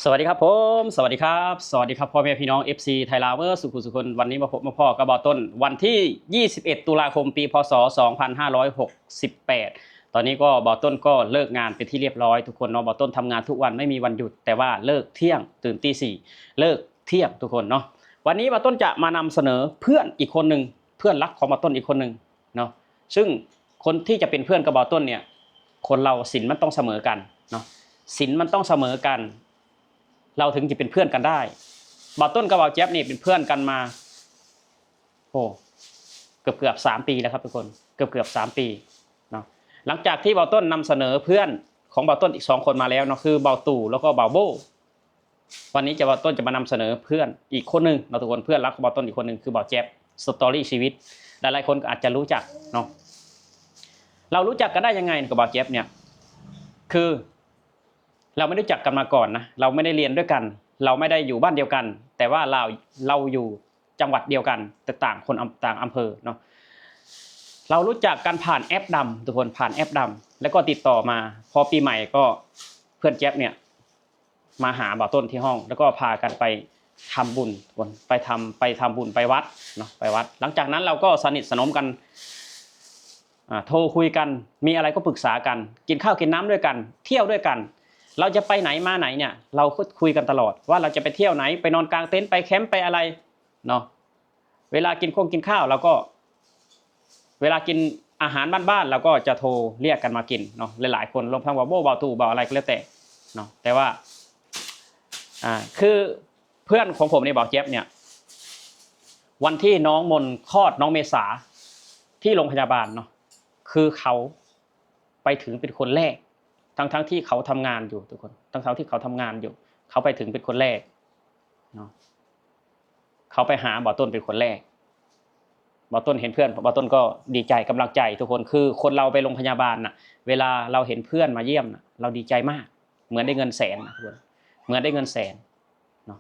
สวัสดีครับผมสวัสดีครับพ่อแม่พี่น้อง FC ไทยลาวเวอร์สุขุสุคนวันนี้มาพบมาพ่อกับบอต้นวันที่21ตุลาคมปีพศ2568ตอนนี้ก็บอต้นก็เลิกงานเป็นที่เรียบร้อยทุกคนเนาะบอต้นทำงานทุกวันไม่มีวันหยุดแต่ว่าเลิกเที่ยงตื่นตี 4เลิกเที่ยงทุกคนเนาะวันนี้บอต้นจะมานำเสนอเพื่อนอีกคนหนึ่งเพื่อนรักของบอต้นอีกคนหนึ่งเนาะซึ่งคนที่จะเป็นเพื่อนกับบอต้นเนี่ยคนเราศีลมันต้องเสมอกันเนาะศีลมันต้องเสมอกันเราถึงจะเป็นเพื่อนกันได้บ่าวต้นกับบ่าวแจ๊บนี่เป็นเพื่อนกันมาโอ้เกือบ3 ปีแล้วครับทุกคนเกือบ3 ปีเนาะหลังจากที่บ่าวต้นนำเสนอเพื่อนของบ่าวต้นอีก2 คนมาแล้วเนาะคือบ่าวตู่แล้วก็บ่าวโบวันนี้บ่าวต้นจะมานำเสนอเพื่อนอีกคนหนึ่งเราทุกคนเพื่อนรักของบ่าวต้นอีกคนหนึ่งคือบ่าวแจ๊บสตอรี่ชีวิตหลายๆคนอาจจะรู้จักเนาะเรารู้จักกันได้ยังไงกับบ่าวแจ๊บเนี่ยคือเราไม่รู้จักกันมาก่อนนะเราไม่ได้เรียนด้วยกันเราไม่ได้อยู่บ้านเดียวกันแต่ว่าเราอยู่จังหวัดเดียวกันแต่ต่างคนต่างอำเภอเนาะเรารู้จักกันผ่านแอปดำทุกคนผ่านแอปดำแล้วก็ติดต่อมาพอปีใหม่ก็เพื่อนแจ๊บเนี่ยมาหาบ่าวต้นที่ห้องแล้วก็พากันไปทำบุญไปทำบุญไปวัดเนาะไปวัดหลังจากนั้นเราก็สนิทสนมกันโทรคุยกันมีอะไรก็ปรึกษากันกินข้าวกินน้ำด้วยกันเที่ยวด้วยกันเราจะไปไหนมาไหนเนี่ยเราก็คุยกันตลอดว่าเราจะไปเที่ยวไหนไปนอนกลางเต็นท์ไปแคมป์ไปอะไรเนาะเวลากินข้าวเราก็เวลากินอาหารบ้านๆเราก็จะโทรเรียกกันมากินเนาะหลายๆคนรวมทั้งว่าโบ้บ่าวตู่บ่าวอะไรก็แล้วแต่เนาะแต่ว่าคือเพื่อนของผมในบ่าวแจ๊บเนี่ยวันที่น้องมนคลอดน้องเมษาที่โรงพยาบาลเนาะคือเขาไปถึงเป็นคนแรกทั้งที่เขาทำงานอยู่ทุกคนทั้งที่เขาทำงานอยู่เขาไปถึงเป็นคนแรกเนาะเขาไปหาบ่าวต้นเป็นคนแรกบ่าวต้นเห็นเพื่อนบ่าวต้นก็ดีใจกำลังใจทุกคนคือคนเราไปโรงพยาบาลน่ะเวลาเราเห็นเพื่อนมาเยี่ยมน่ะเราดีใจมากเหมือนได้เงินแสนทุกคนเหมือนได้เงินแสนเนาะ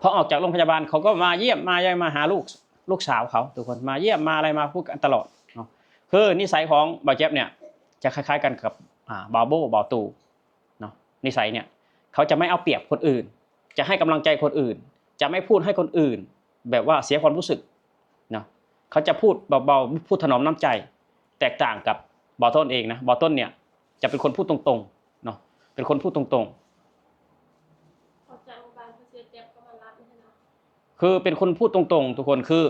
พอออกจากโรงพยาบาลเขาก็มาเยี่ยมมาหาลูกสาวเขาทุกคนมาเยี่ยมมาอะไรมาพูดกันตลอดเนาะคือนิสัยของบ่าวแจ๊บเนี่ยจะคล้ายๆกันกับบ่าวโบ้บ่าวตู่เนาะนิสัยเนี่ยเขาจะไม่เอาเปรียบคนอื่นจะให้กำลังใจคนอื่นจะไม่พูดให้คนอื่นแบบว่าเสียความรู้สึกเนาะเขาจะพูดเบาๆพูดถนอมน้ำใจแตกต่างกับบ่าวต้นเองนะบ่าวต้นเนี่ยจะเป็นคนพูดตรงๆเนาะเป็นคนพูดตรงๆคือเป็นคนพูดตรงๆทุกคนคือ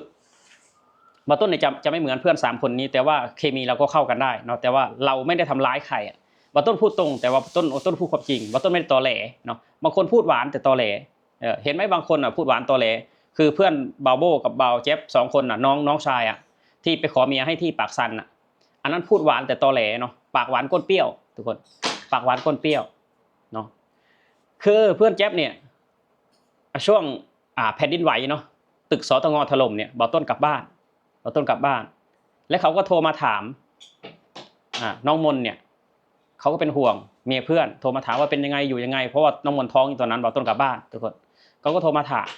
บ่าวต้นเนี่ยจะไม่เหมือนเพื่อน3 คนนี้แต่ว่าเคมีเราก็เข้ากันได้เนาะแต่ว่าเราไม่ได้ทำร้ายใครบ่าวต้นพูดตรงแต่ว่าต้นพูดความจริงบ่าวต้นไม่ได้ตอแหลเนาะบางคนพูดหวานแต่ตอแหลเห็นไหมบางคนพูดหวานตอแหลคือเพื่อนบ่าวโบ้กับบ่าวแจ๊บ2 คนน้องชายที่ไปขอเมียให้ที่ปากซันอันนั้นพูดหวานแต่ตอแหลเนาะปากหวานก้นเปรี้ยวทุกคนปากหวานก้นเปรี้ยวเนาะคือเพื่อนแจ๊บเนี่ยช่วงแผ่นดินไหวเนาะตึกสตงถล่มเนี่ยบ่าวต้นกลับบ้านและเขาก็โทรมาถามน้องมนเนี่ยเขาก็เป็นห่วงเมียเพื่อนโทรมาถามว่าเป็นยังไงอยู่ยังไงเพราะว่าน้องมนท้องอยู่ตอนนั้นบ่าวต้นกลับบ้านทุกคนเขาก็โทรมาถาม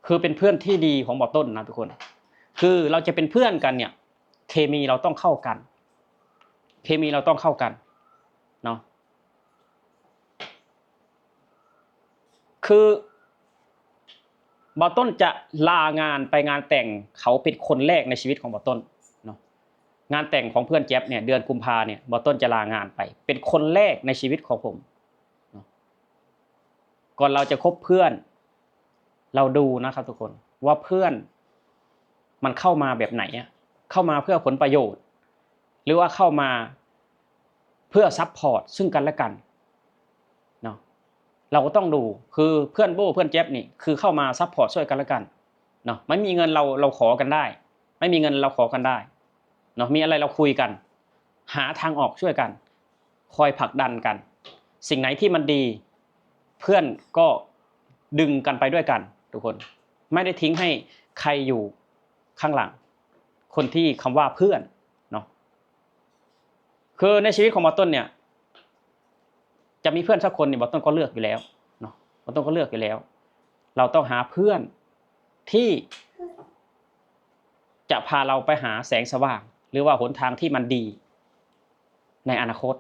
คือเป็นเพื่อนที่ดีของบ่าวต้นนะทุกคนคือเราจะเป็นเพื่อนกันเนี่ยเคมีเราต้องเข้ากันเนาะคือบ่าวต้นจะลางานไปงานแต่งเขาเป็นคนแรกในชีวิตของบ่าวต้นเนาะงานแต่งของเพื่อนแจ๊บเนี่ยเดือนกุมภาเนี่ยบ่าวต้นจะลางานไปเป็นคนแรกในชีวิตของผมเนาะก่อนเราจะคบเพื่อนเราดูนะครับทุกคนว่าเพื่อนมันเข้ามาแบบไหนเข้ามาเพื่อผลประโยชน์หรือว่าเข้ามาเพื่อซัพพอร์ตซึ่งกันและกันเนาะเราก็ต้องดูคือเพื่อนโบ้เพื่อนแจ๊บนี่คือเข้ามาซัพพอร์ตช่วยกันและกันเนาะไม่มีเงินเราขอกันได้ไม่มีเงินเราขอกันได้เนาะมีอะไรเราคุยกันหาทางออกช่วยกันคอยผลักดันกันสิ่งไหนที่มันดีเพื่อนก็ดึงกันไปด้วยกันทุกคนไม่ได้ทิ้งให้ใครอยู่ข้างหลังคนที่คำว่าเพื่อนเนาะคือในชีวิตของบ่าวต้นเนี่ยจะมีเพื่อนสักคนเนี่ยบ่าวต้นก็เลือกอยู่แล้วเนาะบ่าวต้นก็เลือกอยู่แล้วเราต้องหาเพื่อนที่จะพาเราไปหาแสงสว่างหรือว่าหนทางที่มันดีในอนาคต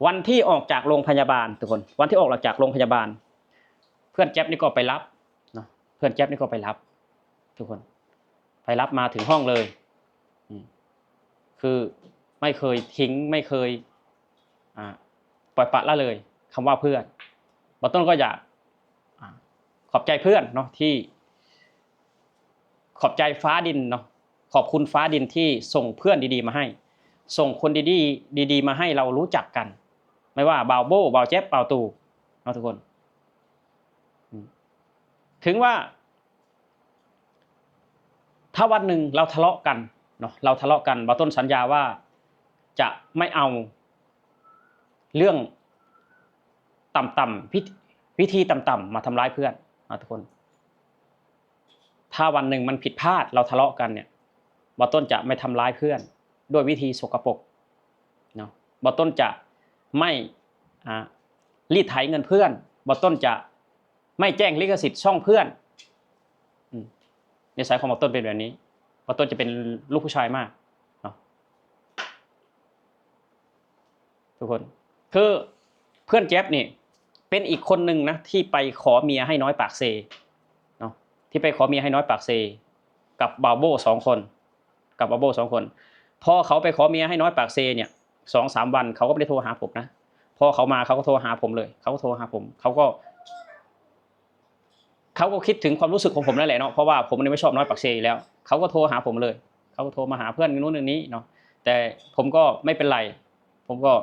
วันที่ออกจากโรงพยาบาลทุกคนวันที่ออกจากโรงพยาบาลเพื่อนแจ๊บนี่ก็ไปรับเนาะเพื่อนแจ๊บนี่ก็ไปรับทุกคนไปรับมาถึงห้องเลยคือไม่เคยทิ้งไม่เคยปล่อยปละละเลยคำว่าเพื่อนบอต้นก็อยากขอบใจเพื่อนเนาะที่ขอบใจฟ้าดินเนาะขอบคุณฟ้าดินที่ส่งเพื่อนดีๆมาให้ส่งคนดีๆมาให้เรารู้จักกันไม่ว่าบ่าวโบ้บ่าวแจ๊บบ่าวตู่เนาะทุกคนถึงว่าถ้าวันหนึ่งเราทะเลาะกันเนาะเราทะเลาะกันบ่าวต้นสัญญาว่าจะไม่เอาเรื่องต่ำๆวิธีต่ำๆมาทำร้ายเพื่อนนะทุกคนถ้าวันหนึ่งมันผิดพลาดเราทะเลาะกันเนี่ยบ่าวต้นจะไม่ทำร้ายเพื่อนด้วยวิธีสกปรกเนาะบ่าวต้นจะไม่รีดไถเงินเพื่อนบ่าวต้นจะไม่แจ้งลิขสิทธิ์ช่องเพื่อนนิสัยของบ่าวต้นเป็นแบบนี้บ่าวต้นจะเป็นลูกผู้ชายมากเนาะทุกคนคือเพื่อนแจ๊บนี่เป็นอีกคนหนึ่งนะที่ไปขอเมียให้น้อยปากเซเนาะที่ไปขอเมียให้น้อยปากเซกับบ่าวโบ้2 คนกับบ่าวโบ้2 คนพอเขาไปขอเมียให้น้อยปากเซเนี่ย2-3 วันเขาก็ไม่ได้โทรหาผมนะพอเขามาเขาก็โทรหาผมเลยเขาก็โทรหาผมเขาก็คิดถึงความรู้สึกของผมนั่นแหละเนาะเพราะว่าผมไม่ชอบน้อยปากเซแล้วเขาก็โทรหาผมเลยเขาก็โทรมาหาเพื่อนนู้นนี้เนาะแต่ผมก็ไม่เป็นไรผมก็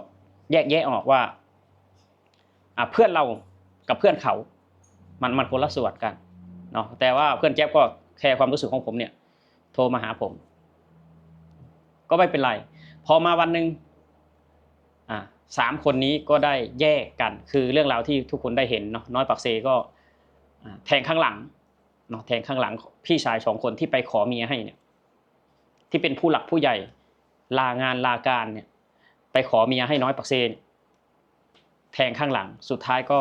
แยกแยะออกว่าเพื่อนเรากับเพื่อนเขามันคนละส่วนกันเนาะแต่ว่าเพื่อนแจ๊บก็แคร์ความรู้สึกของผมเนี่ยโทรมาหาผมก็ไม่เป็นไรพอมาวันหนึ่ง3 คนนี้ก็ได้แยกกันคือเรื่องราวที่ทุกคนได้เห็นเนาะน้อยปากเซก็แทงข้างหลังเนาะแทงข้างหลังพี่ชาย2 คนที่ไปขอเมียให้เนี่ยที่เป็นผู้หลักผู้ใหญ่ลางานลาการเนี่ยไปขอเมียให้น้อยปากเซแทงข้างหลังสุดท้ายก็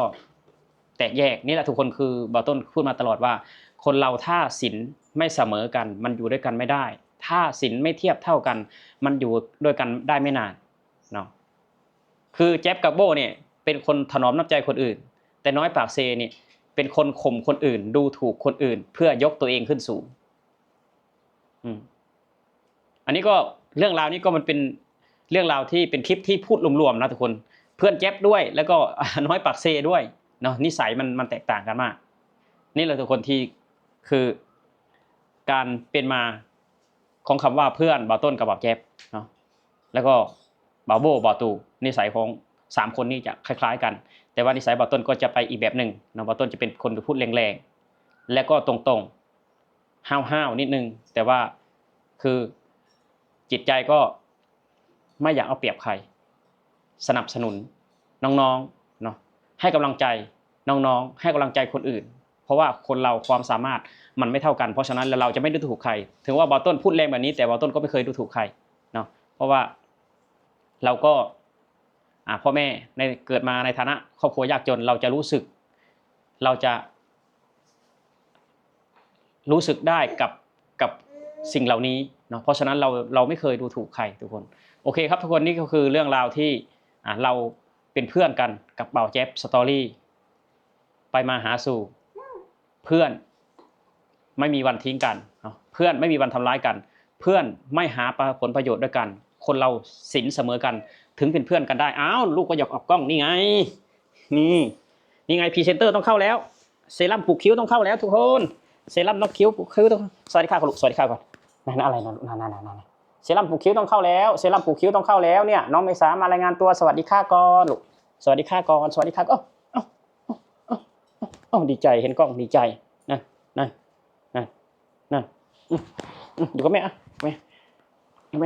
แตกแยกนี่แหละทุกคนคือบ่าวต้นพูดมาตลอดว่าคนเราถ้าศีลไม่เสมอกันมันอยู่ด้วยกันไม่ได้ถ้าศีลไม่เทียบเท่ากันมันอยู่ด้วยกันได้ไม่นานเนาะคือแจ๊บกับโบ้เนี่ยเป็นคนถนอมน้ำใจคนอื่นแต่น้อยปากเซเนี่ยเป็นคนข่มคนอื่นดูถูกคนอื่นเพื่อยกตัวเองขึ้นสูงอันนี้ก็เรื่องราวนี้ก็มันเป็นเรื่องราวที่เป็นคลิปที่พูดรวมๆนะทุกคนเพื่อนแจ๊บด้วยแล้วก็น้อยปากเซด้วยเนาะนิสัยมันแตกต่างกันมากนี่แหละทุกคนที่คือการเป็นมาของคำว่าเพื่อนบ่าวต้นกับบ่าวแจ๊บเนาะแล้วก็บ่าวโบ้บ่าวตู่นิสัยของ3 คนนี้จะคล้ายๆกันแต่ว่านิสัยบ่าวต้นก็จะไปอีกแบบหนึ่งเนาะบ่าวต้นจะเป็นคนพูดแรงๆและก็ตรงๆห้าวๆนิดนึงแต่ว่าคือจิตใจก็ไม่อยากเอาเปรียบใครสนับสนุนน้องๆเนาะให้กำลังใจน้องๆให้กำลังใจคนอื่นเพราะว่าคนเราความสามารถมันไม่เท่ากันเพราะฉะนั้นเราจะไม่ดูถูกใครถึงว่าบ่าวต้นพูดแรงแบบนี้แต่บ่าวต้นก็ไม่เคยดูถูกใครเนาะเพราะว่าเราก็พ่อแม่ในเกิดมาในฐานะครอบครัวยากจนเราจะรู้สึกได้กับสิ่งเหล่านี้เนาะเพราะฉะนั้นเราไม่เคยดูถูกใครทุกคนโอเคครับทุกคนนี่ก็คือเรื่องราวที่เราเป็นเพื่อนกันกับบ่าวแจ๊บสตอรี่ไปมาหาสู่เพื่อนไม่มีวันทิ้งกันเนาะเพื่อนไม่มีวันทำร้ายกันเพื่อนไม่หาผลประโยชน์ด้วยกันคนเราศีลเสมอกันถึงเป็นเพื่อนกันได้อ้าวลูกก็อยากออกกล้องนี่ไงนี่ไงพรีเซนเตอร์ต้องเข้าแล้วเซรั่มปลูกคิ้วต้องเข้าแล้วทุกคนเซรั่มนกคิ้วปลูกคิ้วต้องสวัสดีค่ะคุณลูกสวัสดีค่ะก่อนนั่นอะไรนั่นเซรั่มปลูกคิ้วต้องเข้าแล้วเซรั่มปลูกคิ้วต้องเข้าแล้วเนี่ยน้องเมษามารายงานตัวสวัสดีค่ะก่อนลูกสวัสดีค่ะก่อนสวัสดีค่ะดีใจเห็นกล้องดีใจนั่นอยู่กับแม่แ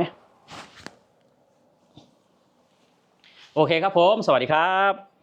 ม่โอเคครับผมสวัสดีครับ